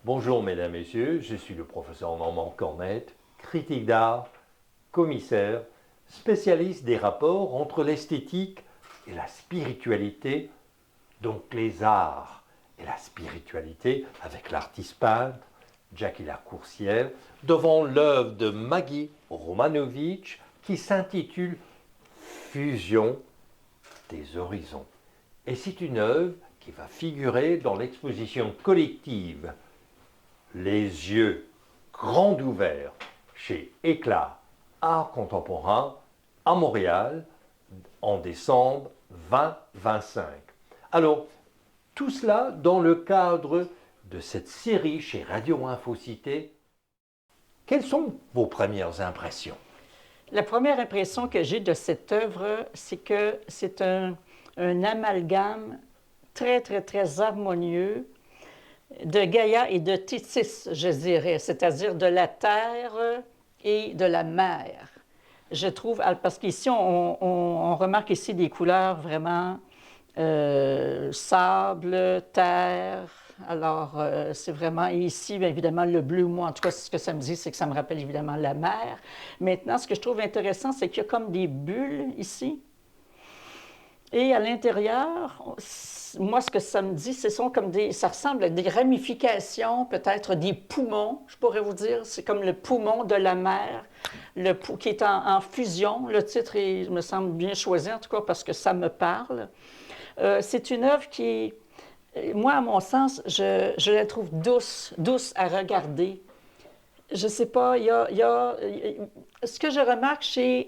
Bonjour mesdames, messieurs, je suis le professeur Normand Cornette, critique d'art, commissaire, spécialiste des rapports entre l'esthétique et la spiritualité, donc les arts et la spiritualité avec l'artiste peintre Jackie Lacourcière, devant l'œuvre de Maggie Romanovich qui s'intitule Fusion des horizons. Et c'est une œuvre qui va figurer dans l'exposition collective Les yeux grands ouverts chez Éclat Art Contemporain à Montréal en décembre 2025. Alors, tout cela dans le cadre de cette série chez Radio Infocité. Quelles sont vos premières impressions? La première impression que j'ai de cette œuvre, c'est que c'est un amalgame très, très, très harmonieux de Gaïa et de Téthys, je dirais, c'est-à-dire de la terre et de la mer. Je trouve, parce qu'ici, on remarque ici des couleurs vraiment sable, terre. Alors, c'est vraiment ici, bien évidemment, le bleu, moi, en tout cas, ce que ça me dit, c'est que ça me rappelle évidemment la mer. Maintenant, ce que je trouve intéressant, c'est qu'il y a comme des bulles ici. Et à l'intérieur, moi, ce que ça me dit, ça ressemble à des ramifications, peut-être des poumons, je pourrais vous dire. C'est comme le poumon de la mer, qui est en fusion. Le titre me semble bien choisi, en tout cas, parce que ça me parle. C'est une œuvre qui, moi, à mon sens, je la trouve douce à regarder. Je ne sais pas, ce que je remarque chez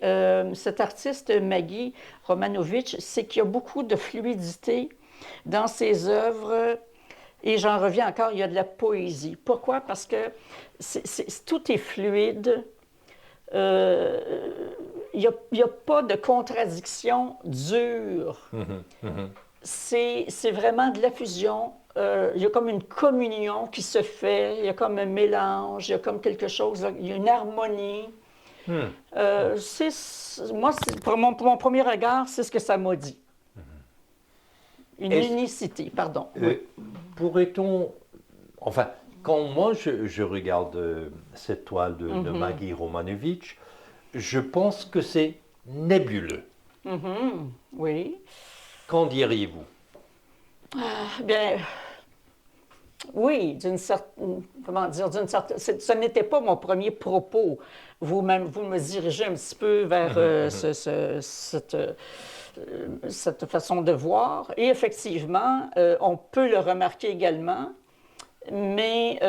cet artiste Maggie Romanovich, c'est qu'il y a beaucoup de fluidité dans ses œuvres, et j'en reviens encore, il y a de la poésie. Pourquoi? Parce que tout est fluide, il n'y a pas de contradiction dure. C'est vraiment de la fusion. Il y a comme une communion qui se fait, il y a comme un mélange, il y a comme quelque chose, il y a une harmonie. Pour mon premier regard, c'est ce que ça m'a dit. Une unicité, pardon. Oui. Pourrait-on, enfin, quand moi je regarde cette toile de Maggie Romanovich, je pense que c'est nébuleux. Oui. Qu'en diriez-vous? Bien, oui, d'une certaine, ce n'était pas mon premier propos. Vous me dirigez un petit peu vers cette façon de voir. Et effectivement, on peut le remarquer également, mais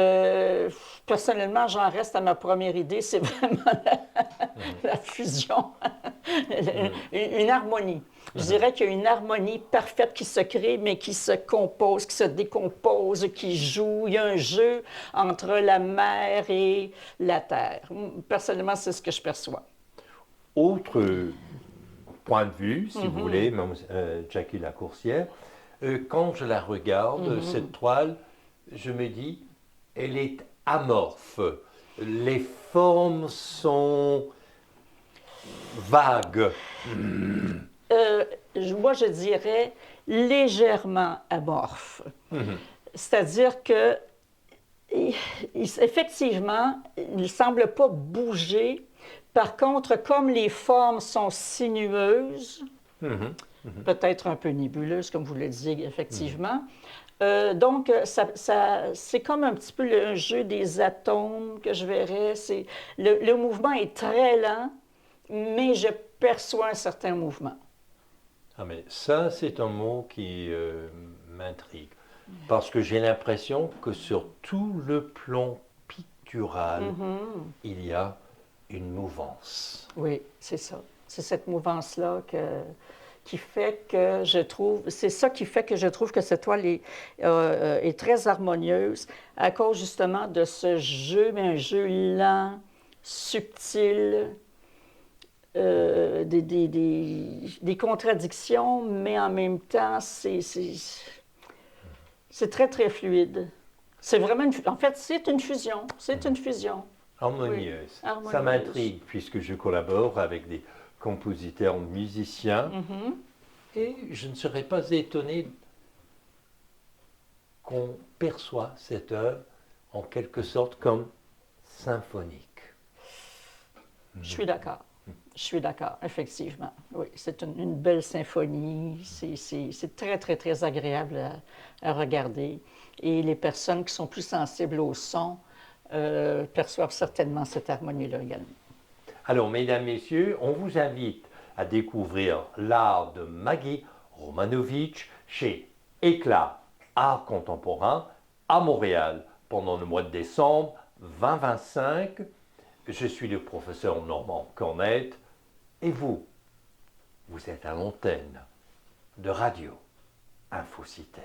personnellement, j'en reste à ma première idée, c'est vraiment la fusion, une harmonie. Je dirais qu'il y a une harmonie parfaite qui se crée, mais qui se compose, qui se décompose, qui joue. Il y a un jeu entre la mer et la terre. Personnellement, c'est ce que je perçois. Autre point de vue, si vous voulez, Jackie Lacourcière, quand je la regarde, cette toile, je me dis, elle est amorphe. Les formes sont vagues. Moi, je dirais légèrement amorphe. C'est-à-dire que, effectivement, il ne semble pas bouger. Par contre, comme les formes sont sinueuses, peut-être un peu nébuleuses, comme vous le disiez, effectivement, donc, c'est comme un petit peu le jeu des atomes que je verrais. Le mouvement est très lent, mais je perçois un certain mouvement. Ah, mais ça, c'est un mot qui m'intrigue. Parce que j'ai l'impression que sur tout le plan pictural, il y a une mouvance. Oui, c'est ça. C'est cette mouvance-là qui fait que je trouve... C'est ça qui fait que je trouve que cette toile est très harmonieuse à cause justement de ce jeu, mais un jeu lent, subtil, des contradictions, mais en même temps, c'est très, très fluide. C'est vraiment en fait, c'est une fusion. C'est une fusion. Harmonieuse. Oui, harmonieuse. Ça m'intrigue puisque je collabore avec des compositeurs musiciens et je ne serais pas étonné qu'on perçoit cette œuvre en quelque sorte comme symphonique. Je suis d'accord. Je suis d'accord, effectivement. Oui, c'est une belle symphonie. C'est très, très, très agréable à regarder. Et les personnes qui sont plus sensibles au son perçoivent certainement cette harmonie-là également. Alors, mesdames, messieurs, on vous invite à découvrir l'art de Maggie Romanovitch chez Éclat Art Contemporain à Montréal pendant le mois de décembre 2025. Je suis le professeur Normand Cornette et vous êtes à l'antenne de Radio Infocité.